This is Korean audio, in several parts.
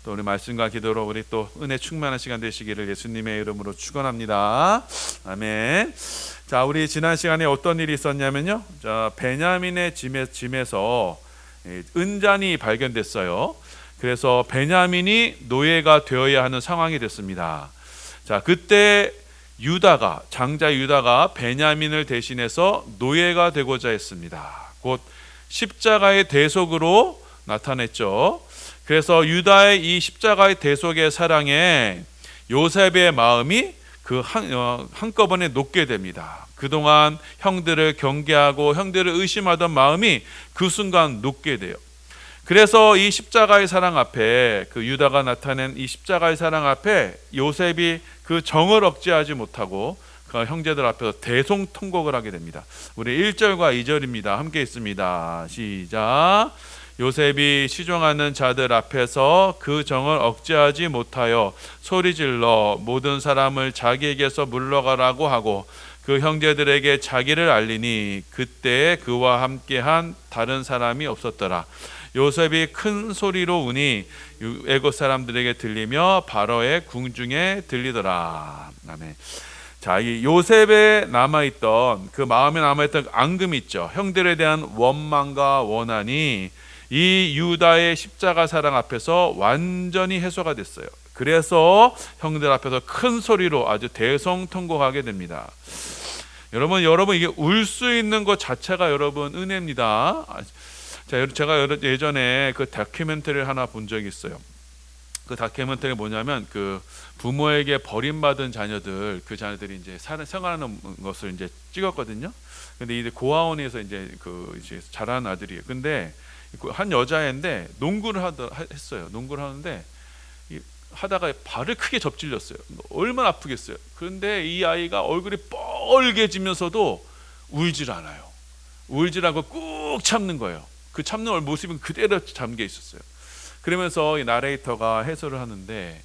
또 우리 말씀과 기도로 우리 또 은혜 충만한 시간 되시기를 예수님의 이름으로 축원합니다. 아멘. 자, 우리 지난 시간에 어떤 일이 있었냐면요. 자, 베냐민의 짐에서 은잔이 발견됐어요. 그래서 베냐민이 노예가 되어야 하는 상황이 됐습니다. 자, 그때 장자 유다가 베냐민을 대신해서 노예가 되고자 했습니다. 곧 십자가의 대속으로 나타냈죠. 그래서 유다의 이 십자가의 대속의 사랑에 요셉의 마음이 한꺼번에 녹게 됩니다. 그동안 형들을 경계하고 형들을 의심하던 마음이 그 순간 녹게 돼요. 그래서 이 십자가의 사랑 앞에, 그 유다가 나타낸 이 십자가의 사랑 앞에 요셉이 그 정을 억제하지 못하고 그 형제들 앞에서 대성통곡을 하게 됩니다. 우리 1절과 2절입니다. 함께 있습니다. 시작. 요셉이 시종하는 자들 앞에서 그 정을 억제하지 못하여 소리질러 모든 사람을 자기에게서 물러가라고 하고 그 형제들에게 자기를 알리니 그때 그와 함께한 다른 사람이 없었더라. 요셉이 큰 소리로 우니 애굽 사람들에게 들리며 바로의 궁중에 들리더라. 아멘. 자, 이 요셉에 남아있던 그 마음에 남아있던 앙금이 있죠. 형들에 대한 원망과 원한이 이 유다의 십자가 사랑 앞에서 완전히 해소가 됐어요. 그래서 형들 앞에서 큰 소리로 아주 대성통곡하게 됩니다. 여러분 이게 울 수 있는 것 자체가 여러분 은혜입니다. 자, 제가 예전에 그 다큐멘터리를 하나 본 적이 있어요. 그 다큐멘터리가 뭐냐면 그 부모에게 버림받은 자녀들, 그 자녀들이 이제 생활하는 것을 이제 찍었거든요. 근데 이제 고아원에서 이제 자란 아들이에요. 근데 한 여자애인데 농구를 했어요. 농구를 하는데 하다가 발을 크게 접질렸어요. 얼마나 아프겠어요. 그런데 이 아이가 얼굴이 뻘개지면서도 울질 않아요. 울질 않고 꾹 참는 거예요. 그 참는 모습은 그대로 잠겨 있었어요. 그러면서 이 나레이터가 해설을 하는데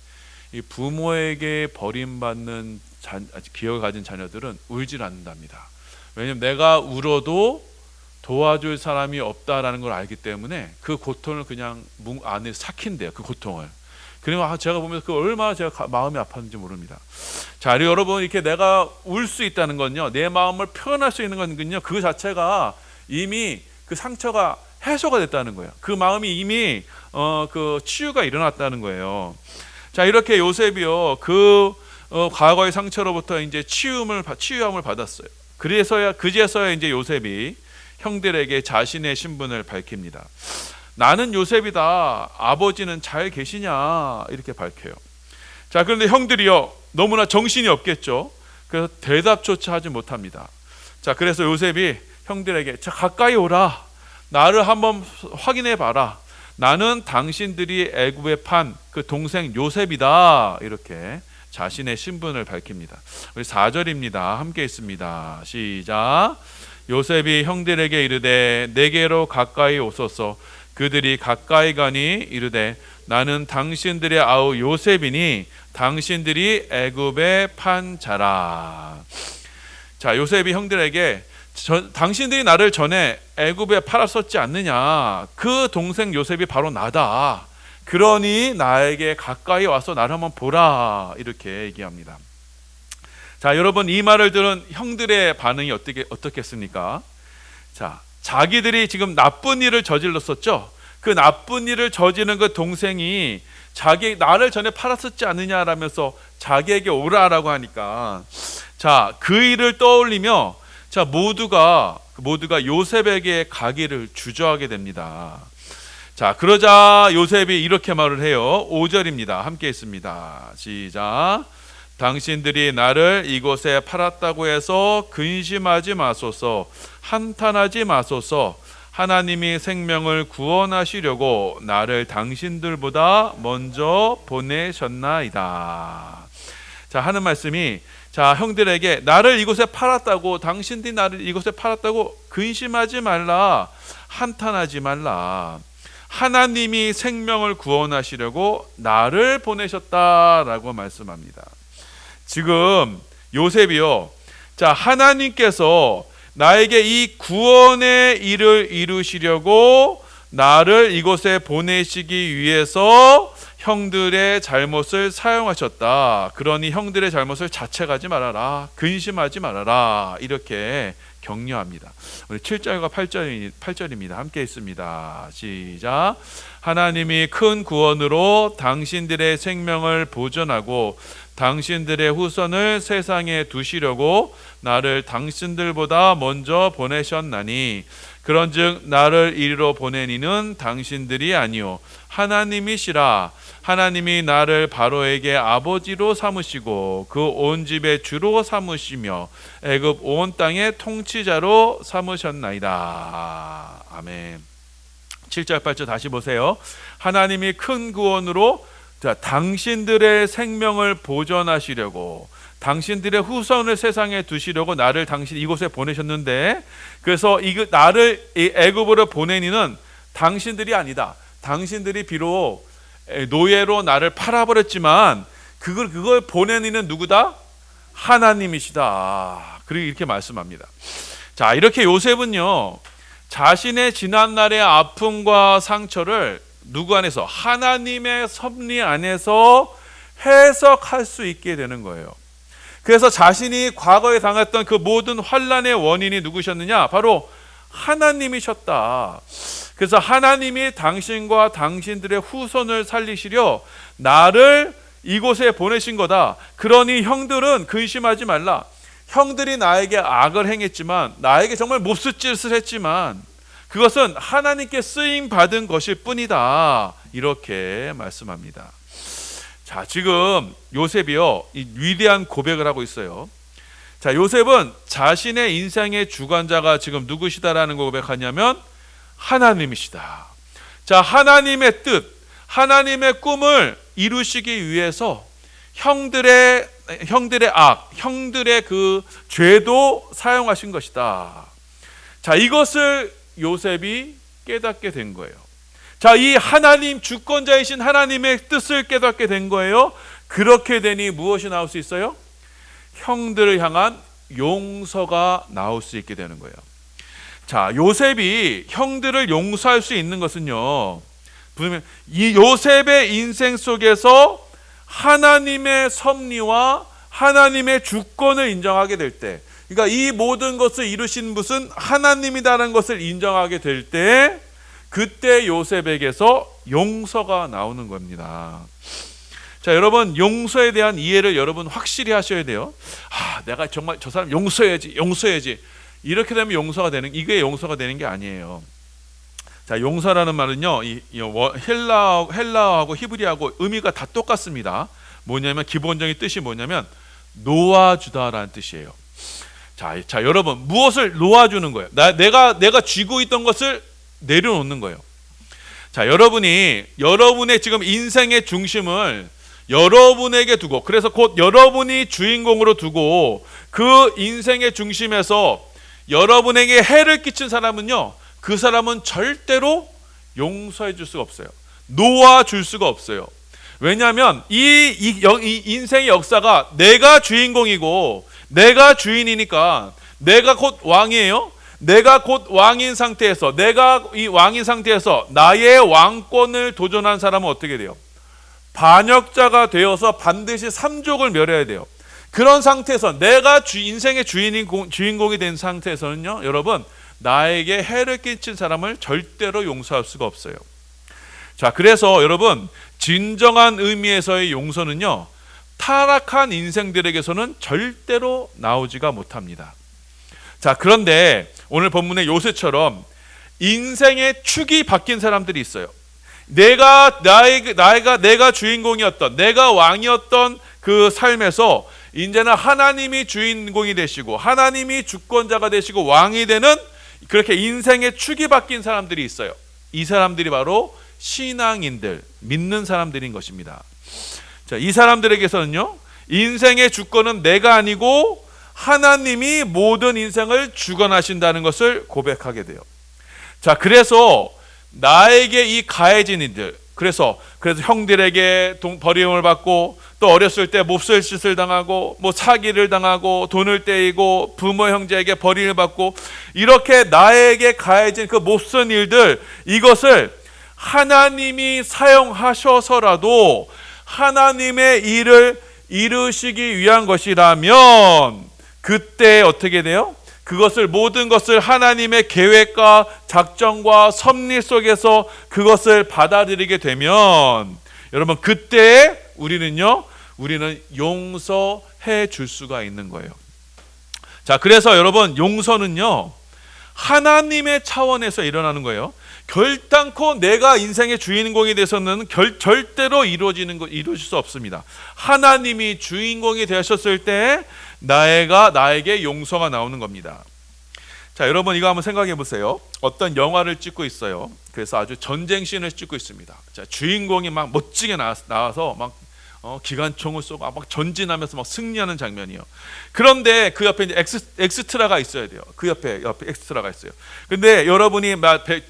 이 부모에게 버림받는 기억을 가진 자녀들은 울질 않는답니다. 왜냐하면 내가 울어도 도와줄 사람이 없다라는 걸 알기 때문에 그 고통을 그냥 안에 삭힌대요. 그 고통을. 그리고 제가 보면서 그 얼마나 제가 마음이 아팠는지 모릅니다. 자, 여러분 이렇게 내가 울 수 있다는 건요, 내 마음을 표현할 수 있는 건요, 그 자체가 이미 그 상처가 해소가 됐다는 거예요. 그 마음이 이미 그 치유가 일어났다는 거예요. 자, 이렇게 요셉이요, 과거의 상처로부터 이제 치유함을 받았어요. 그제서야 이제 요셉이 형들에게 자신의 신분을 밝힙니다. 나는 요셉이다. 아버지는 잘 계시냐? 이렇게 밝혀요. 자, 그런데 형들이요, 너무나 정신이 없겠죠. 그래서 대답조차 하지 못합니다. 자, 그래서 요셉이 형들에게 자, 가까이 오라. 나를 한번 확인해 봐라. 나는 당신들이 애굽에 판 그 동생 요셉이다. 이렇게 자신의 신분을 밝힙니다. 우리 4절입니다. 함께 있습니다. 시작. 요셉이 형들에게 이르되 내게로 가까이 오소서. 그들이 가까이 가니 이르되 나는 당신들의 아우 요셉이니 당신들이 애굽에 판 자라. 자, 요셉이 형들에게 당신들이 나를 전에 애굽에 팔았었지 않느냐. 그 동생 요셉이 바로 나다. 그러니 나에게 가까이 와서 나를 한번 보라. 이렇게 얘기합니다. 자, 여러분 이 말을 들은 형들의 반응이 어떻겠습니까? 자, 자기들이 지금 나쁜 일을 저질렀었죠. 그 나쁜 일을 저지른 그 동생이 나를 전에 팔았었지 않느냐라면서 자기에게 오라라고 하니까, 자, 그 일을 떠올리며 자, 모두가 요셉에게 가기를 주저하게 됩니다. 자, 그러자 요셉이 이렇게 말을 해요. 5절입니다. 함께 있습니다. 시작. 당신들이 나를 이곳에 팔았다고 해서 근심하지 마소서. 한탄하지 마소서. 하나님이 생명을 구원하시려고 나를 당신들보다 먼저 보내셨나이다. 자, 하는 말씀이, 자, 형들에게 나를 이곳에 팔았다고, 당신들이 나를 이곳에 팔았다고 근심하지 말라. 한탄하지 말라. 하나님이 생명을 구원하시려고 나를 보내셨다라고 말씀합니다. 지금 요셉이요, 자, 하나님께서 나에게 이 구원의 일을 이루시려고 나를 이곳에 보내시기 위해서 형들의 잘못을 사용하셨다. 그러니 형들의 잘못을 자책하지 말아라. 근심하지 말아라. 이렇게 격려합니다. 우리 7절과 8절입니다. 함께 있습니다. 시작. 하나님이 큰 구원으로 당신들의 생명을 보존하고 당신들의 후손을 세상에 두시려고 나를 당신들보다 먼저 보내셨나니 그런즉 나를 이리로 보낸 이는 당신들이 아니요 하나님이시라. 하나님이 나를 바로에게 아버지로 삼으시고 그 온 집의 주로 삼으시며 애굽 온 땅의 통치자로 삼으셨나이다. 아멘. 7절 8절 다시 보세요. 하나님이 큰 구원으로 당신들의 생명을 보존하시려고 당신들의 후손을 세상에 두시려고 나를 당신 이곳에 보내셨는데, 그래서 나를 애굽으로 보낸 이는 당신들이 아니다. 당신들이 비록 노예로 나를 팔아버렸지만 그걸 보낸 이는 누구다? 하나님이시다. 그리고 이렇게 말씀합니다. 자, 이렇게 요셉은요 자신의 지난날의 아픔과 상처를 누구 안에서? 하나님의 섭리 안에서 해석할 수 있게 되는 거예요. 그래서 자신이 과거에 당했던 그 모든 환난의 원인이 누구셨느냐? 바로 하나님이셨다. 그래서 하나님이 당신과 당신들의 후손을 살리시려 나를 이곳에 보내신 거다. 그러니 형들은 근심하지 말라. 형들이 나에게 악을 행했지만, 나에게 정말 몹쓸 짓을 했지만 그것은 하나님께 쓰임 받은 것일 뿐이다. 이렇게 말씀합니다. 자, 지금 요셉이요 이 위대한 고백을 하고 있어요. 자, 요셉은 자신의 인생의 주관자가 지금 누구시다라는 고백하냐면 하나님이시다. 자, 하나님의 뜻, 하나님의 꿈을 이루시기 위해서 형들의 악, 형들의 그 죄도 사용하신 것이다. 자, 이것을 요셉이 깨닫게 된 거예요. 자, 이 하나님, 주권자이신 하나님의 뜻을 깨닫게 된 거예요. 그렇게 되니 무엇이 나올 수 있어요? 형들을 향한 용서가 나올 수 있게 되는 거예요. 자, 요셉이 형들을 용서할 수 있는 것은요, 이 요셉의 인생 속에서 하나님의 섭리와 하나님의 주권을 인정하게 될 때, 그러니까 이 모든 것을 이루신 분은 하나님이다라는 것을 인정하게 될 때, 그때 요셉에게서 용서가 나오는 겁니다. 자, 여러분, 용서에 대한 이해를 여러분 확실히 하셔야 돼요. 내가 정말 저 사람 용서해야지. 이렇게 되면 이게 용서가 되는 게 아니에요. 자, 용서라는 말은요, 헬라어하고 히브리어하고 의미가 다 똑같습니다. 뭐냐면 기본적인 뜻이 뭐냐면 놓아주다라는 뜻이에요. 자, 여러분, 무엇을 놓아주는 거예요? 내가 쥐고 있던 것을 내려놓는 거예요. 자, 여러분의 지금 인생의 중심을 여러분에게 두고, 그래서 곧 여러분이 주인공으로 두고 그 인생의 중심에서 여러분에게 해를 끼친 사람은요, 그 사람은 절대로 용서해 줄 수가 없어요. 놓아줄 수가 없어요. 왜냐하면 이 인생의 역사가 내가 주인공이고 내가 주인이니까, 내가 곧 왕이에요. 내가 곧 왕인 상태에서, 내가 이 왕인 상태에서 나의 왕권을 도전한 사람은 어떻게 돼요? 반역자가 되어서 반드시 삼족을 멸해야 돼요. 그런 상태에서 내가 인생의 주인공이 된 상태에서는요, 여러분, 나에게 해를 끼친 사람을 절대로 용서할 수가 없어요. 자, 그래서 여러분, 진정한 의미에서의 용서는요, 타락한 인생들에게서는 절대로 나오지가 못합니다. 자, 그런데 오늘 본문의 요셉처럼 인생의 축이 바뀐 사람들이 있어요. 내가 주인공이었던, 내가 왕이었던 그 삶에서 이제는 하나님이 주인공이 되시고 하나님이 주권자가 되시고 왕이 되는, 그렇게 인생의 축이 바뀐 사람들이 있어요. 이 사람들이 바로 신앙인들, 믿는 사람들인 것입니다. 자, 이 사람들에게서는요, 인생의 주권은 내가 아니고 하나님이 모든 인생을 주관하신다는 것을 고백하게 돼요. 자, 그래서 나에게 이 가해진 이들, 그래서 형들에게 버림을 받고, 또 어렸을 때 몹쓸 짓을 당하고, 사기를 당하고, 돈을 떼이고, 부모 형제에게 버림을 받고, 이렇게 나에게 가해진 그 몹쓸 일들, 이것을 하나님이 사용하셔서라도 하나님의 일을 이루시기 위한 것이라면 그때 어떻게 돼요? 그것을 모든 것을 하나님의 계획과 작정과 섭리 속에서 그것을 받아들이게 되면 여러분 그때 우리는 용서해 줄 수가 있는 거예요. 자, 그래서 여러분 용서는요 하나님의 차원에서 일어나는 거예요. 결단코 내가 인생의 주인공이 돼서는 절대로 이루어질 수 없습니다. 하나님이 주인공이 되셨을 때 나에게 용서가 나오는 겁니다. 자, 여러분 이거 한번 생각해 보세요. 어떤 영화를 찍고 있어요. 그래서 아주 전쟁 씬을 찍고 있습니다. 자, 주인공이 막 멋지게 나와서 막 기관총을 쏘고 막 전진하면서 막 승리하는 장면이요. 그런데 그 옆에 이제 엑스트라가 있어야 돼요. 그 옆에 엑스트라가 있어요. 근데 여러분이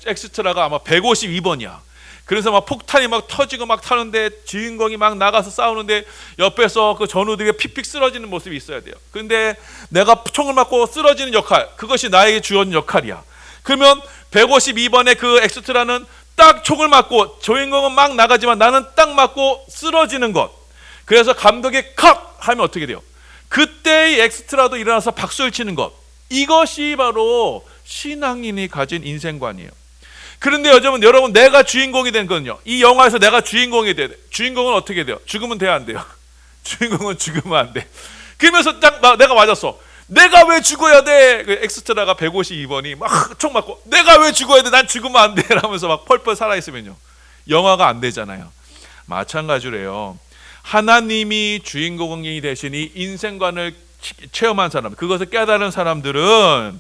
엑스트라가 아마 152번이야. 그래서 막 폭탄이 막 터지고 막 타는데 주인공이 막 나가서 싸우는데 옆에서 그 전우들이 픽픽 쓰러지는 모습이 있어야 돼요. 근데 내가 총을 맞고 쓰러지는 역할, 그것이 나에게 주어진 역할이야. 그러면 152번의 그 엑스트라는 딱 총을 맞고 주인공은 막 나가지만 나는 딱 맞고 쓰러지는 것. 그래서 감독이 컷 하면 어떻게 돼요? 그때 이 엑스트라도 일어나서 박수를 치는 것. 이것이 바로 신앙인이 가진 인생관이에요. 그런데 요즘은 여러분 내가 주인공이 된 거는요. 이 영화에서 내가 주인공이 돼야 돼. 주인공은 어떻게 돼요? 죽으면 돼야 안 돼요? 주인공은 죽으면 안 돼. 그러면서 딱 내가 맞았어. 내가 왜 죽어야 돼? 그 엑스트라가 152번이 막 총 맞고 내가 왜 죽어야 돼? 난 죽으면 안 돼. 라면서 막 펄펄 살아있으면요. 영화가 안 되잖아요. 마찬가지로요. 하나님이 주인공이 되신 이 인생관을 체험한 사람, 그것을 깨달은 사람들은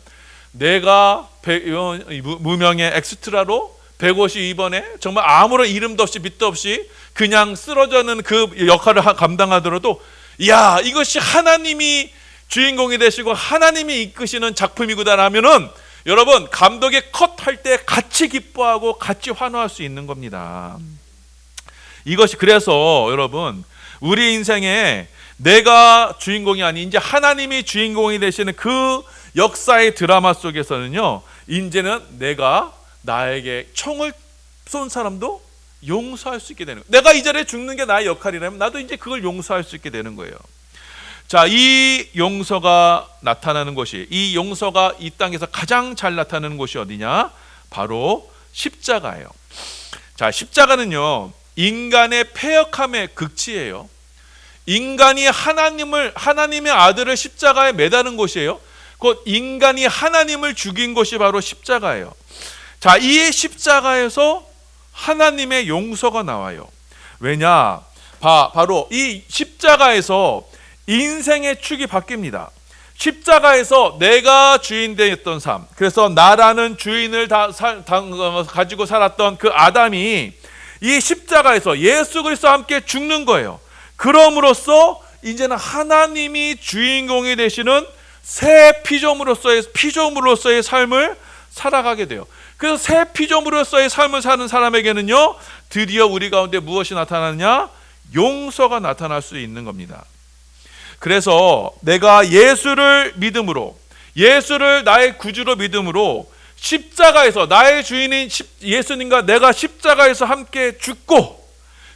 내가 무명의 엑스트라로 152번에 정말 아무런 이름도 없이 빛도 없이 그냥 쓰러져는 그 역할을 감당하더라도 야, 이것이 하나님이 주인공이 되시고 하나님이 이끄시는 작품이구나라면은 여러분 감독이 컷할 때 같이 기뻐하고 같이 환호할 수 있는 겁니다. 이것이 그래서 여러분 우리 인생에 내가 주인공이 아닌 이제 하나님이 주인공이 되시는 그 역사의 드라마 속에서는요, 이제는 내가 나에게 총을 쏜 사람도 용서할 수 있게 되는 거예요. 내가 이 자리에 죽는 게 나의 역할이라면 나도 이제 그걸 용서할 수 있게 되는 거예요. 자, 이 용서가 나타나는 곳이, 이 용서가 이 땅에서 가장 잘 나타나는 곳이 어디냐? 바로 십자가예요. 자, 십자가는요 인간의 패역함의 극치예요. 인간이 하나님의 아들을 십자가에 매다는 곳이에요. 곧 인간이 하나님을 죽인 곳이 바로 십자가예요. 자, 이 십자가에서 하나님의 용서가 나와요. 왜냐? 바로 이 십자가에서 인생의 축이 바뀝니다. 십자가에서 내가 주인 되었던 삶, 그래서 나라는 주인을 가지고 살았던 그 아담이 이 십자가에서 예수 그리스도와 함께 죽는 거예요. 그럼으로써 이제는 하나님이 주인공이 되시는 새 피조물로서의 삶을 살아가게 돼요. 그래서 새 피조물로서의 삶을 사는 사람에게는요, 드디어 우리 가운데 무엇이 나타나느냐? 용서가 나타날 수 있는 겁니다. 그래서 내가 예수를 믿음으로, 예수를 나의 구주로 믿음으로 십자가에서 나의 주인인 예수님과 내가 십자가에서 함께 죽고,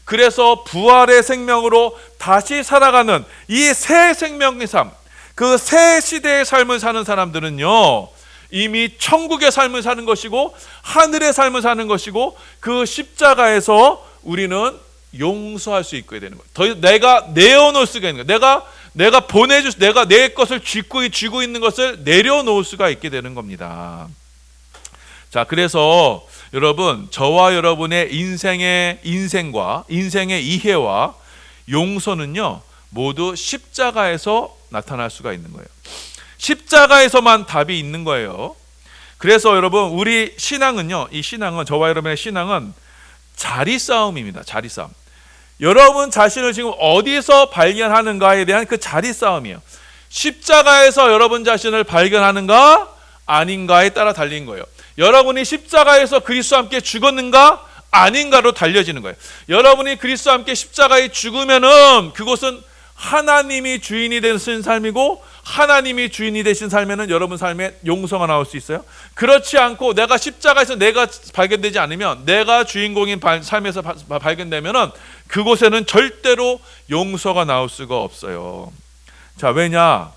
그래서 부활의 생명으로 다시 살아가는 이 새 생명의 삶, 그 새 시대의 삶을 사는 사람들은요, 이미 천국의 삶을 사는 것이고 하늘의 삶을 사는 것이고, 그 십자가에서 우리는 용서할 수 있게 되는 거예요. 내가 내어놓을 수가 있는 거예요. 내가 내 것을 쥐고 있는 것을 내려놓을 수가 있게 되는 겁니다. 자, 그래서 여러분, 저와 여러분의 인생과 인생의 이해와 용서는요, 모두 십자가에서 나타날 수가 있는 거예요. 십자가에서만 답이 있는 거예요. 그래서 여러분, 우리 신앙은요, 이 신앙은, 저와 여러분의 신앙은 자리 싸움입니다. 자리 싸움. 여러분 자신을 지금 어디서 발견하는가에 대한 그 자리 싸움이에요. 십자가에서 여러분 자신을 발견하는가 아닌가에 따라 달린 거예요. 여러분이 십자가에서 그리스도와 함께 죽었는가 아닌가로 달려지는 거예요. 여러분이 그리스도와 함께 십자가에 죽으면은 그것은 하나님이 주인이 되신 삶이고 하나님이 주인이 되신 삶에는 여러분 삶에 용서가 나올 수 있어요? 그렇지 않고 내가 십자가에서 내가 발견되지 않으면, 내가 주인공인 삶에서 발견되면은 그곳에는 절대로 용서가 나올 수가 없어요. 자, 왜냐?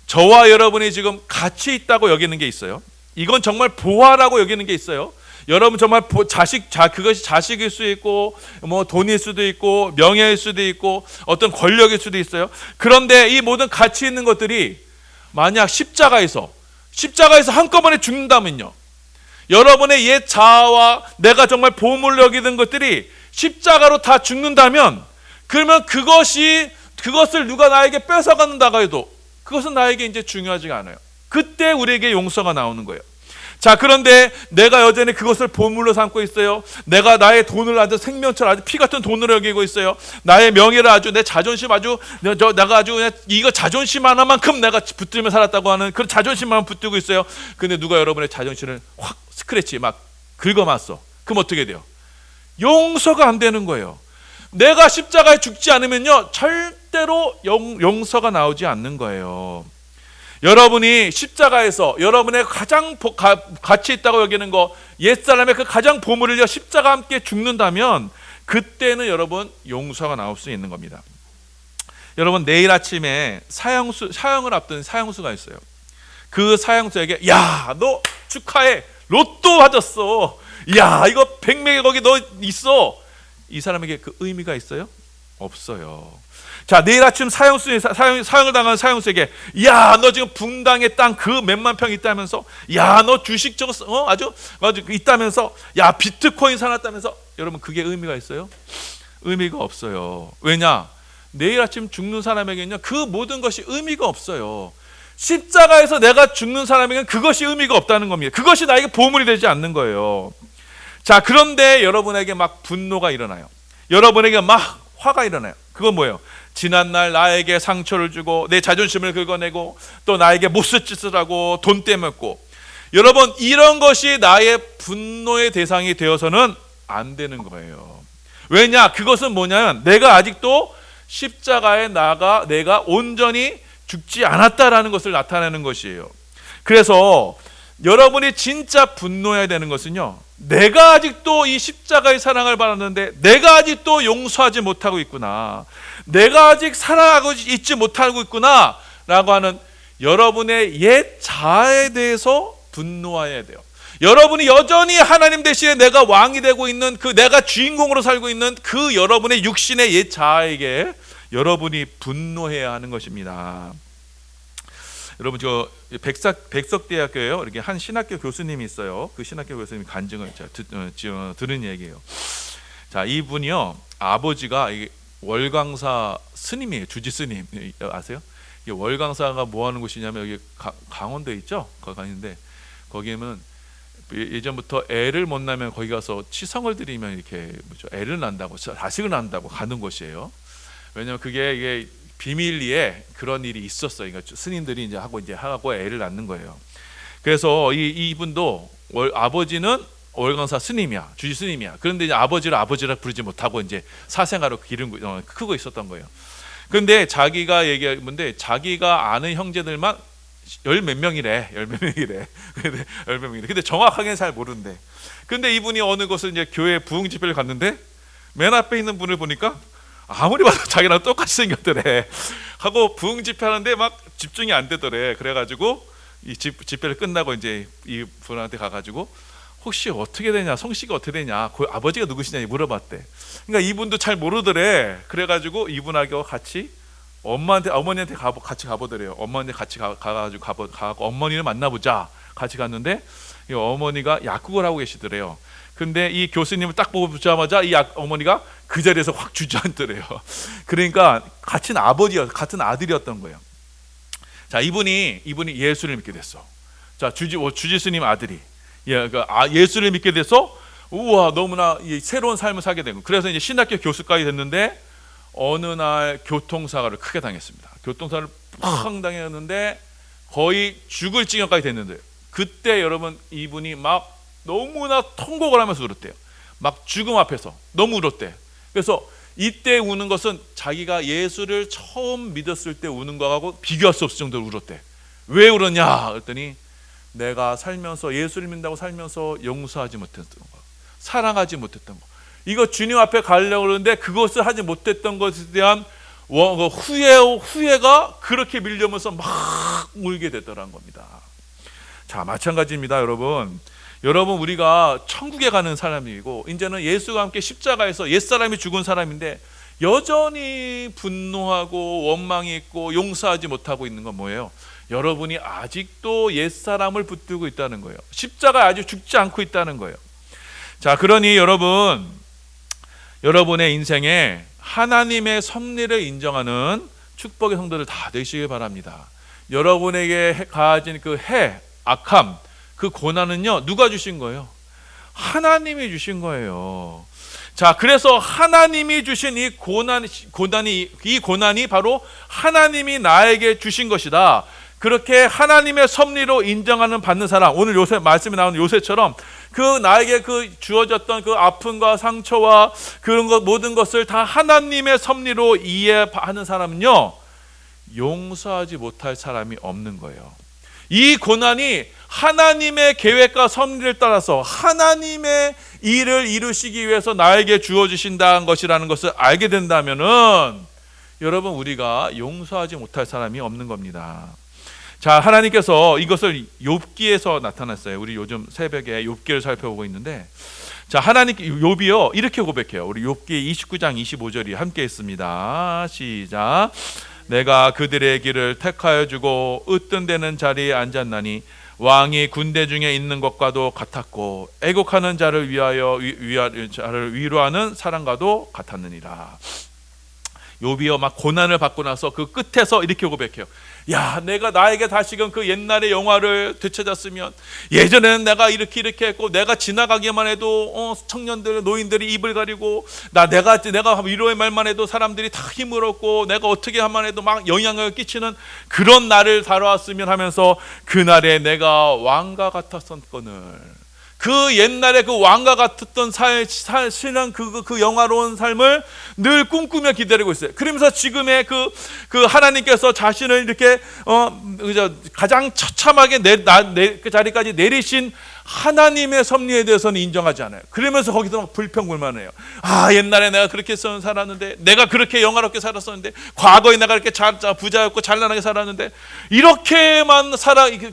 저와 여러분이 지금 같이 있다고 여기는 게 있어요. 이건 정말 보화라고 여기는 게 있어요. 여러분 정말 그것이 자식일 수 있고 뭐 돈일 수도 있고 명예일 수도 있고 어떤 권력일 수도 있어요. 그런데 이 모든 가치 있는 것들이 만약 십자가에서 한꺼번에 죽는다면요, 여러분의 옛 자아와 내가 정말 보물로 여기는 것들이 십자가로 다 죽는다면, 그러면 그것을 누가 나에게 뺏어간다고 해도 그것은 나에게 이제 중요하지가 않아요. 그때 우리에게 용서가 나오는 거예요. 자, 그런데 내가 여전히 그것을 보물로 삼고 있어요. 내가 나의 돈을 아주 생명처럼 아주 피 같은 돈으로 여기고 있어요. 나의 명예를 아주, 내 자존심 내가 아주 그냥 이거 자존심 하나만큼 내가 붙들며 살았다고 하는 그런 자존심만 붙들고 있어요. 근데 누가 여러분의 자존심을 확 스크래치 막 긁어맞어. 그럼 어떻게 돼요? 용서가 안 되는 거예요. 내가 십자가에 죽지 않으면요, 절대로 용서가 나오지 않는 거예요. 여러분이 십자가에서 여러분의 가장 가치 있다고 여기는 거, 옛사람의 그 가장 보물을요, 십자가와 함께 죽는다면 그때는 여러분 용서가 나올 수 있는 겁니다. 여러분, 내일 아침에 사형을 앞둔 사형수가 있어요. 그 사형수에게, 야, 너 축하해, 로또 받았어, 야, 이거 100명에 거기 너 있어. 이 사람에게 그 의미가 있어요? 없어요. 자, 내일 아침 사형을 당한 사형수에게, 야, 너 지금 붕당의 땅 그 몇만 평 있다면서, 야, 너 주식 저거 아주 있다면서, 야, 비트코인 사놨다면서, 여러분 그게 의미가 있어요? 의미가 없어요. 왜냐? 내일 아침 죽는 사람에게는요, 그 모든 것이 의미가 없어요. 십자가에서 내가 죽는 사람에게는 그것이 의미가 없다는 겁니다. 그것이 나에게 보물이 되지 않는 거예요. 자, 그런데 여러분에게 막 분노가 일어나요. 여러분에게 막 화가 일어나요. 그건 뭐예요? 지난날 나에게 상처를 주고 내 자존심을 긁어내고 또 나에게 못쓸 짓을 하고 돈 떼먹고, 여러분 이런 것이 나의 분노의 대상이 되어서는 안 되는 거예요. 왜냐? 그것은 뭐냐면 내가 아직도 십자가에 내가 온전히 죽지 않았다라는 것을 나타내는 것이에요. 그래서 여러분이 진짜 분노해야 되는 것은요, 내가 아직도 이 십자가의 사랑을 받았는데 내가 아직도 용서하지 못하고 있구나, 내가 아직 사랑하고 있지 못하고 있구나 라고 하는 여러분의 옛 자아에 대해서 분노해야 돼요. 여러분이 여전히 하나님 대신에 내가 왕이 되고 있는 그 내가 주인공으로 살고 있는 그 여러분의 육신의 옛 자아에게 여러분이 분노해야 하는 것입니다. 여러분, 저 백석대학교에요, 이렇게 한 신학교 교수님이 있어요. 그 신학교 교수님 간증을 들은 얘기예요. 자, 이분이요, 아버지가 월강사 스님이에요. 주지 스님 아세요? 이 월강사가 뭐 하는 곳이냐면 여기 강원도에 있죠. 거기 가는데 거기는 예전부터 애를 못 낳으면 거기 가서 치성을 드리면 이렇게 애를 낳는다고, 자식을 낳는다고 가는 곳이에요. 왜냐면 이게 비밀리에 그런 일이 있었어요. 그러니까 스님들이 이제 하고 애를 낳는 거예요. 그래서 이분도 아버지는 월강사 스님이야, 주지 스님이야. 그런데 이제 아버지라 부르지 못하고 이제 사생아로 크고 있었던 거예요. 그런데 자기가 얘기하는데 자기가 아는 형제들만 열 몇 명이래. 근데 정확하게는 잘 모르는데. 근데 이분이 어느 곳을 이제 교회 부흥 집회를 갔는데 맨 앞에 있는 분을 보니까 아무리 봐도 자기랑 똑같이 생겼더래. 하고 부흥 집회하는데 막 집중이 안 되더래. 그래가지고 이 집회를 끝나고 이제 이 분한테 가가지고 혹시 어떻게 되냐, 성씨가 어떻게 되냐, 그 아버지가 누구시냐 물어봤대. 그러니까 이분도 잘 모르더래. 그래가지고 이분하고 같이 어머니한테 같이 가보더래요. 어머니한테 같이 가가지고 어머니를 만나보자. 같이 갔는데 이 어머니가 약국을 하고 계시더래요. 근데 이 교수님을 딱 보자마자 이 어머니가 그 자리에서 확 주저앉더래요. 그러니까 같은 아들이었던 거예요. 자, 이분이 예수를 믿게 됐어. 자, 주지스님 아들이 예수를 믿게 돼서 우와, 너무나 새로운 삶을 살게 된 거예요. 그래서 이제 신학교 교수까지 됐는데 어느 날 교통사고를 크게 당했습니다. 교통사고를 팍 당했는데 거의 죽을 지경까지 됐는데, 그때 여러분 이분이 막 너무나 통곡을 하면서 울었대요. 막 죽음 앞에서 너무 울었대. 그래서 이때 우는 것은 자기가 예수를 처음 믿었을 때 우는 거하고 비교할 수 없을 정도로 울었대. 왜 울었냐 그랬더니 내가 살면서 예수를 믿는다고 살면서 용서하지 못했던 거, 사랑하지 못했던 거, 이거 주님 앞에 가려고 그러는데 그것을 하지 못했던 것에 대한 후회가 그렇게 밀려오면서 막 울게 되더란 겁니다. 자, 마찬가지입니다. 여러분 우리가 천국에 가는 사람이고 이제는 예수와 함께 십자가에서 옛사람이 죽은 사람인데 여전히 분노하고 원망이 있고 용서하지 못하고 있는 건 뭐예요? 여러분이 아직도 옛사람을 붙들고 있다는 거예요. 십자가에 아직 죽지 않고 있다는 거예요. 자, 그러니 여러분의 인생에 하나님의 섭리를 인정하는 축복의 성도들 다 되시길 바랍니다. 여러분에게 가해진 그 악함, 그 고난은요, 누가 주신 거예요? 하나님이 주신 거예요. 자, 그래서 하나님이 주신 이 고난이 바로 하나님이 나에게 주신 것이다. 그렇게 하나님의 섭리로 인정하는 받는 사람, 오늘 요새 말씀에 나오는 요새처럼 나에게 주어졌던 그 아픔과 상처와 그런 것 모든 것을 다 하나님의 섭리로 이해하는 사람은요, 용서하지 못할 사람이 없는 거예요. 이 고난이 하나님의 계획과 섭리를 따라서 하나님의 일을 이루시기 위해서 나에게 주어지신다는 것이라는 것을 알게 된다면은 여러분 우리가 용서하지 못할 사람이 없는 겁니다. 자, 하나님께서 이것을 욥기에서 나타났어요. 우리 요즘 새벽에 욥기를 살펴보고 있는데, 자, 욥이요 이렇게 고백해요. 우리 욥기 29장 25절이 함께 있습니다. 시작. 내가 그들의 길을 택하여 주고 으뜸 되는 자리에 앉았나니 왕이 군대 중에 있는 것과도 같았고 애곡하는 자를 위로하는 사람과도 같았느니라. 욥이요 막 고난을 받고 나서 그 끝에서 이렇게 고백해요. 야, 내가 나에게 다시금 그 옛날의 영화를 되찾았으면, 예전에는 내가 이렇게 했고, 내가 지나가기만 해도 청년들, 노인들이 입을 가리고, 내가 위로의 말만 해도 사람들이 다 힘을 얻고, 내가 어떻게 하만 해도 막 영향을 끼치는 그런 날을 살아왔으면 하면서 그날에 내가 왕과 같았었거늘, 그 옛날에 그 왕과 같았던 신앙 그 영화로운 삶을 늘 꿈꾸며 기다리고 있어요. 그러면서 지금의 그 하나님께서 자신을 이렇게 가장 처참하게 그 자리까지 내리신 하나님의 섭리에 대해서는 인정하지 않아요. 그러면서 거기서 막 불평불만해요. 아, 옛날에 내가 그렇게 살았는데, 내가 그렇게 영화롭게 살았었는데, 과거에 내가 이렇게 부자였고 찬란하게 살았는데, 이렇게만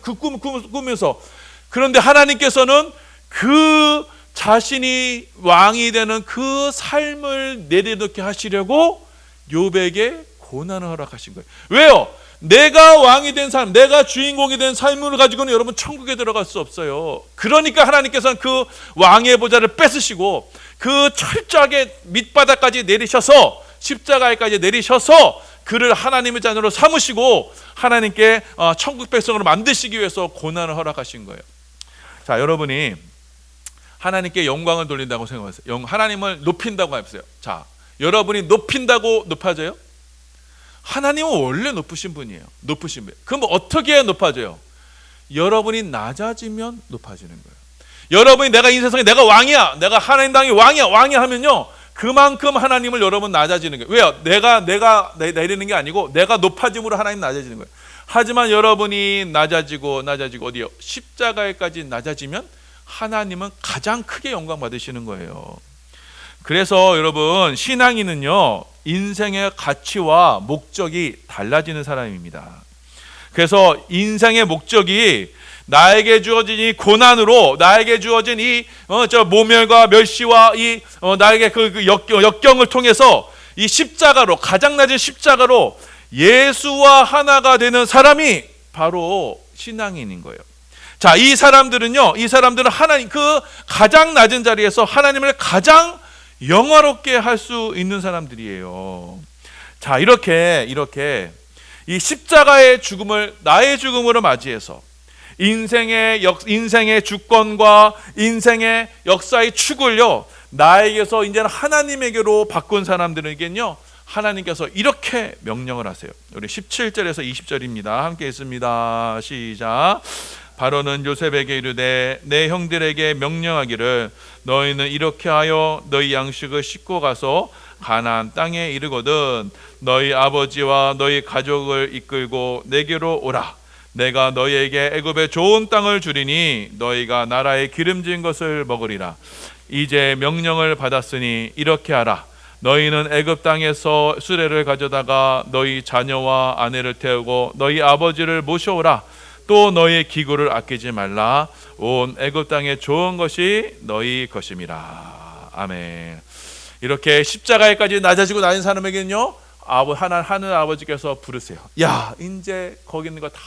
그 꿈 꾸면서, 그런데 하나님께서는 그 자신이 왕이 되는 그 삶을 내려놓게 하시려고 욥에게 고난을 허락하신 거예요. 왜요? 내가 왕이 된 삶, 내가 주인공이 된 삶을 가지고는 여러분 천국에 들어갈 수 없어요. 그러니까 하나님께서는 그 왕의 보좌를 뺏으시고 그 철저하게 밑바닥까지 내리셔서 십자가에까지 내리셔서 그를 하나님의 자녀로 삼으시고 하나님께 천국 백성으로 만드시기 위해서 고난을 허락하신 거예요. 자, 여러분이 하나님께 영광을 돌린다고 생각하세요. 하나님을 높인다고 해보세요. 자, 여러분이 높인다고 높아져요? 하나님은 원래 높으신 분이에요. 높으신 분. 그럼 어떻게 해야 높아져요? 여러분이 낮아지면 높아지는 거예요. 여러분이 내가 이 세상에 내가 왕이야, 내가 하나님 당의 왕이야 하면요, 그만큼 하나님을 여러분 낮아지는 거예요. 왜요? 내가 내리는 게 아니고 내가 높아짐으로 하나님 낮아지는 거예요. 하지만 여러분이 낮아지고 어디요? 십자가에까지 낮아지면 하나님은 가장 크게 영광 받으시는 거예요. 그래서 여러분, 신앙인은요, 인생의 가치와 목적이 달라지는 사람입니다. 그래서 인생의 목적이 나에게 주어진 이 고난으로, 나에게 주어진 이 모멸과 멸시와 이 나에게 그 역경을 통해서 이 십자가로, 가장 낮은 십자가로 예수와 하나가 되는 사람이 바로 신앙인인 거예요. 자, 이 사람들은 하나님 그 가장 낮은 자리에서 하나님을 가장 영화롭게 할 수 있는 사람들이에요. 자, 이렇게 이 십자가의 죽음을 나의 죽음으로 맞이해서 인생의 주권과 인생의 역사의 축을요, 나에게서 이제는 하나님에게로 바꾼 사람들에게는요, 하나님께서 이렇게 명령을 하세요. 우리 17절에서 20절입니다. 함께 있습니다. 시작. 바로는 요셉에게 이르되 내 형들에게 명령하기를 너희는 이렇게 하여 너희 양식을 싣고 가서 가나안 땅에 이르거든 너희 아버지와 너희 가족을 이끌고 내게로 오라. 내가 너희에게 애굽의 좋은 땅을 주리니 너희가 나라의 기름진 것을 먹으리라. 이제 명령을 받았으니 이렇게 하라. 너희는 애굽 땅에서 수레를 가져다가 너희 자녀와 아내를 태우고 너희 아버지를 모셔오라. 또 너희의 기구를 아끼지 말라. 온 애굽 땅에 좋은 것이 너희 것임이라. 아멘. 이렇게 십자가에까지 낮아지고 나인 사람에게는요, 하늘 아버지께서 부르세요. 야, 이제 거기 있는 거 다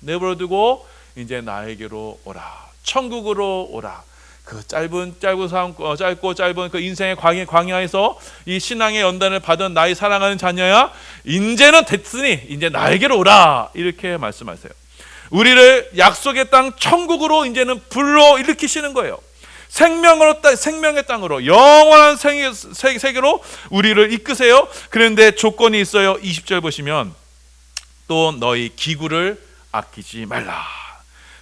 내버려두고 이제 나에게로 오라. 천국으로 오라. 그 짧고 짧은 그 인생의 광야에서 이 신앙의 연단을 받은 나의 사랑하는 자녀야, 이제는 됐으니 이제 나에게로 오라. 이렇게 말씀하세요. 우리를 약속의 땅 천국으로 이제는 불러 일으키시는 거예요. 생명의 땅으로, 영원한 세계로 우리를 이끄세요. 그런데 조건이 있어요. 20절 보시면 또 너희 기구를 아끼지 말라.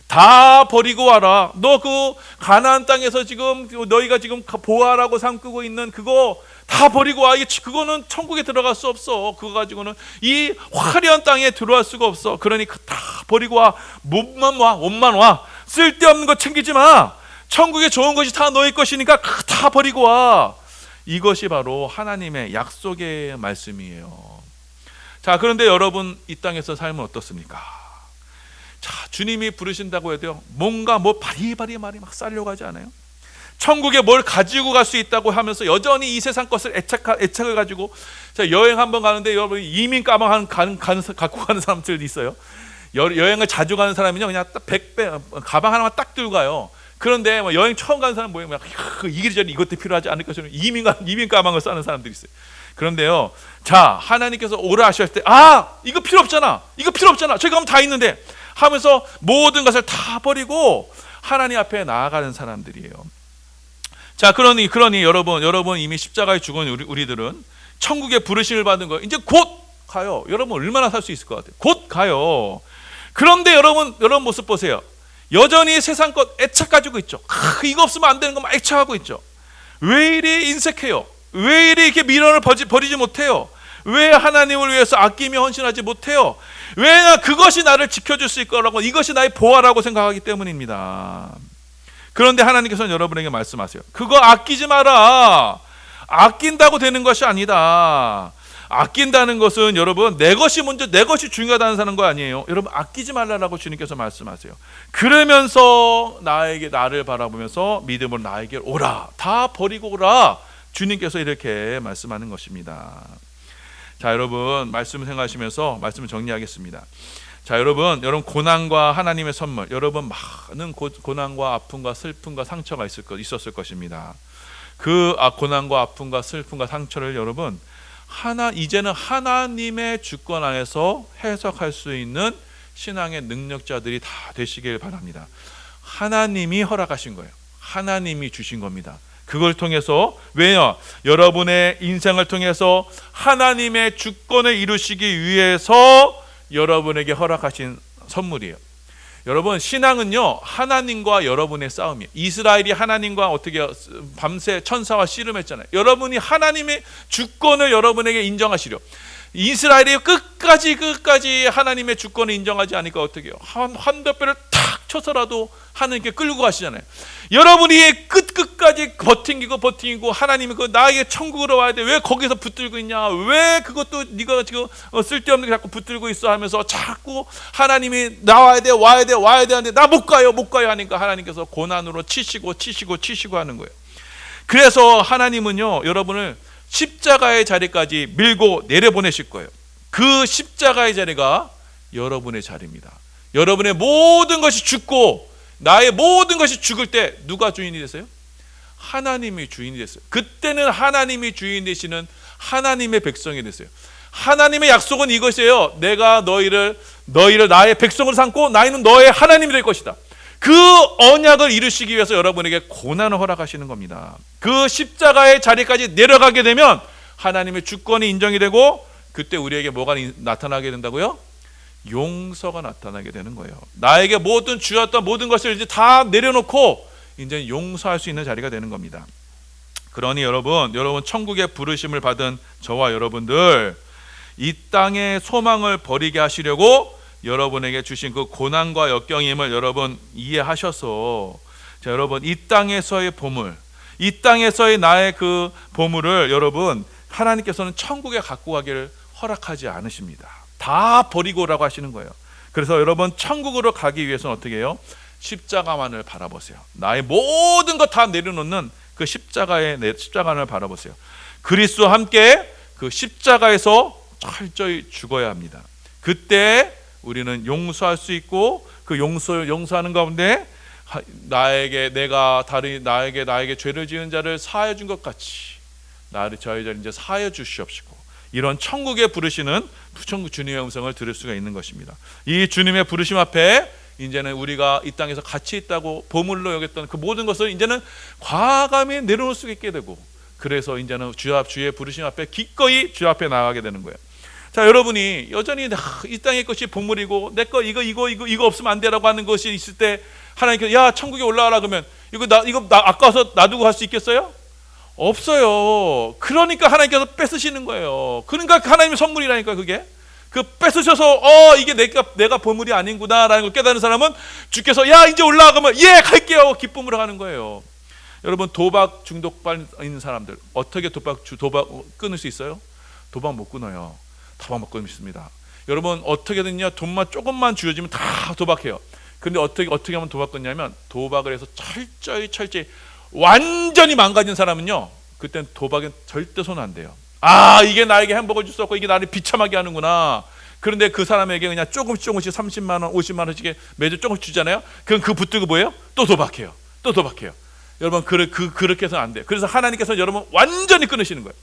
다 버리고 와라. 너 그 가나안 땅에서 지금 너희가 지금 보아라고 삼고 있는 그거 다 버리고 와. 그거는 천국에 들어갈 수 없어. 그거 가지고는 이 화려한 땅에 들어갈 수가 없어. 그러니까 다 버리고 와. 옷만 와. 쓸데없는 거 챙기지 마. 천국에 좋은 것이 다 너희 것이니까 다 버리고 와. 이것이 바로 하나님의 약속의 말씀이에요. 자, 그런데 여러분, 이 땅에서 삶은 어떻습니까? 자, 주님이 부르신다고 해도요, 뭔가 바리바리 말이 막 쌓려고 하지 않아요? 천국에 뭘 가지고 갈 수 있다고 하면서 여전히 이 세상 것을 애착을 가지고, 자, 여행 한번 가는데 여러분 이민 가방 갖고 가는 사람들도 있어요. 여행을 자주 가는 사람은요, 그냥 딱 100배 가방 하나만 딱 들고 가요. 그런데 여행 처음 가는 사람 뭐예요? 이리저리 이것도 필요하지 않을 것처럼 이민 가방을 싸는 사람들이 있어요. 그런데요, 자, 하나님께서 오라 하실 때, 이거 필요 없잖아. 저기 가면 다 있는데 하면서 모든 것을 다 버리고 하나님 앞에 나아가는 사람들이에요. 자, 그러니 여러분 이미 십자가에 죽은 우리들은 천국에 부르심을 받은 거예요. 이제 곧 가요. 여러분 얼마나 살 수 있을 것 같아요? 곧 가요. 그런데 여러분 모습 보세요. 여전히 세상 것 애착 가지고 있죠. 이거 없으면 안 되는 거 막 애착하고 있죠. 왜 이리 인색해요? 왜 이리 이렇게 미련을 버리지 못해요? 왜 하나님을 위해서 아끼며 헌신하지 못해요? 왜 그것이 나를 지켜줄 수 있을 거라고, 이것이 나의 보화라고 생각하기 때문입니다. 그런데 하나님께서는 여러분에게 말씀하세요. 그거 아끼지 마라. 아낀다고 되는 것이 아니다. 아낀다는 것은 여러분 내 것이 먼저, 내 것이 중요하다는 사는 거 아니에요. 여러분 아끼지 말라라고 주님께서 말씀하세요. 그러면서 나를 바라보면서 믿음으로 나에게 오라. 다 버리고 오라. 주님께서 이렇게 말씀하는 것입니다. 자, 여러분 말씀을 생각하시면서 말씀을 정리하겠습니다. 자, 여러분 고난과 하나님의 선물, 여러분 많은 고난과 아픔과 슬픔과 상처가 있었을 것입니다. 그 고난과 아픔과 슬픔과 상처를 여러분 이제는 하나님의 주권 안에서 해석할 수 있는 신앙의 능력자들이 다 되시길 바랍니다. 하나님이 허락하신 거예요. 하나님이 주신 겁니다. 그걸 통해서, 왜요? 여러분의 인생을 통해서 하나님의 주권을 이루시기 위해서 여러분에게 허락하신 선물이에요. 여러분 신앙은요, 하나님과 여러분의 싸움이에요. 이스라엘이 하나님과 어떻게 밤새 천사와 씨름했잖아요. 여러분이 하나님의 주권을 여러분에게 인정하시려. 이스라엘이 끝까지 하나님의 주권을 인정하지 않으니까 어떻게 해요? 한 뼘뼈를 탁 쳐서라도 하나님께 끌고 가시잖아요. 여러분이 끝까지 버팅기고 하나님이 나에게 천국으로 와야 돼. 왜 거기서 붙들고 있냐? 왜 그것도 네가 지금 쓸데없는 게 자꾸 붙들고 있어 하면서 자꾸 하나님이 나와야 돼 하는데 나 못 가요 하니까 하나님께서 고난으로 치시고 하는 거예요. 그래서 하나님은요, 여러분을 십자가의 자리까지 밀고 내려보내실 거예요. 그 십자가의 자리가 여러분의 자리입니다. 여러분의 모든 것이 죽고 나의 모든 것이 죽을 때 누가 주인이 됐어요? 하나님이 주인이 됐어요. 그때는 하나님이 주인 되시는 하나님의 백성이 됐어요. 하나님의 약속은 이것이에요. 내가 너희를 나의 백성으로 삼고 나는 너의 하나님이 될 것이다. 그 언약을 이루시기 위해서 여러분에게 고난을 허락하시는 겁니다. 그 십자가의 자리까지 내려가게 되면 하나님의 주권이 인정이 되고, 그때 우리에게 뭐가 나타나게 된다고요? 용서가 나타나게 되는 거예요. 나에게 주었던 모든 것을 이제 다 내려놓고 이제 용서할 수 있는 자리가 되는 겁니다. 그러니 여러분 천국의 부르심을 받은 저와 여러분들, 이 땅의 소망을 버리게 하시려고 여러분에게 주신 그 고난과 역경임을 여러분 이해하셔서, 자, 여러분 이 땅에서의 보물, 이 땅에서의 나의 그 보물을 여러분 하나님께서는 천국에 갖고 가기를 허락하지 않으십니다. 다 버리고라고 하시는 거예요. 그래서 여러분 천국으로 가기 위해서는 어떻게 해요? 십자가만을 바라보세요. 나의 모든 것 다 내려놓는 그 십자가를 바라보세요. 그리스도와 함께 그 십자가에서 철저히 죽어야 합니다. 그때 우리는 용서할 수 있고, 그 용서하는 가운데 나에게 죄를 지은 자를 사하여 준 것 같이 나를 저희 자를 이제 사하여 주시옵시고, 이런 천국에 부르시는 천국 주님의 음성을 들을 수가 있는 것입니다. 이 주님의 부르심 앞에 이제는 우리가 이 땅에서 가치 있다고 보물로 여겼던 그 모든 것을 이제는 과감히 내려놓을 수 있게 되고, 그래서 이제는 주의 부르심 앞에 기꺼이 주 앞에 나가게 되는 거예요. 자, 여러분이 여전히 이 땅의 것이 보물이고 내 거 이거 없으면 안 되라고 하는 것이 있을 때 하나님께서 야 천국에 올라가라 그러면 이거 아까워서 놔두고 갈 수 있겠어요? 없어요. 그러니까 하나님께서 뺏으시는 거예요. 그러니까 하나님의 선물이라니까. 그게 그 뺏으셔서 이게 내가 보물이 아닌구나라는 걸 깨달은 사람은 주께서 야 이제 올라가면 예 갈게요 기쁨으로 가는 거예요. 여러분 도박 중독반 있는 사람들 어떻게 도박 끊을 수 있어요? 도박 못 끊어요. 도박 못 끊습니다. 여러분 어떻게든요 돈만 조금만 쥐어지면 다 도박해요. 근데 어떻게 하면 도박 끊냐면, 도박을 해서 철저히 완전히 망가진 사람은요, 그땐 도박엔 절대 손 안 대요. 이게 나에게 행복을 줄 수 없고 이게 나를 비참하게 하는구나. 그런데 그 사람에게 그냥 조금씩 30만 원 50만 원씩 매주 조금씩 주잖아요. 그럼 그 붙들고 뭐예요? 또 도박해요. 여러분 그렇게 해서는 안 돼요. 그래서 하나님께서 여러분 완전히 끊으시는 거예요.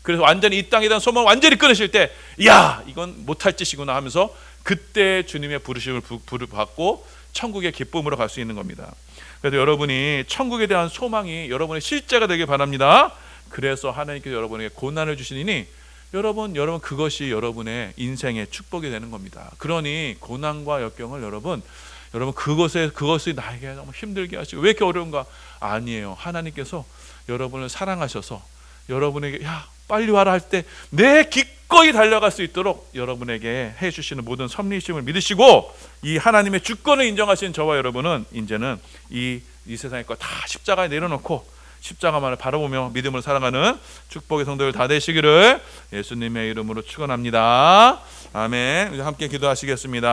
그래서 완전히 이 땅에 대한 소망을 완전히 끊으실 때, 야 이건 못할 짓이구나 하면서 그때 주님의 부르심을 받고 천국의 기쁨으로 갈 수 있는 겁니다. 그래서 여러분이 천국에 대한 소망이 여러분의 실제가 되길 바랍니다. 그래서 하나님께서 여러분에게 고난을 주시니 여러분 그것이 여러분의 인생의 축복이 되는 겁니다. 그러니 고난과 역경을 여러분 그것이 나에게 너무 힘들게 하시고 왜 이렇게 어려운가? 아니에요. 하나님께서 여러분을 사랑하셔서 여러분에게 야 빨리 와라 할 때 내 기꺼이 달려갈 수 있도록 여러분에게 해주시는 모든 섭리심을 믿으시고, 이 하나님의 주권을 인정하신 저와 여러분은 이제는 이 세상의 것 다 십자가에 내려놓고 십자가만을 바라보며 믿음을 살아가는 축복의 성도들 다 되시기를 예수님의 이름으로 축원합니다. 아멘. 함께 기도하시겠습니다.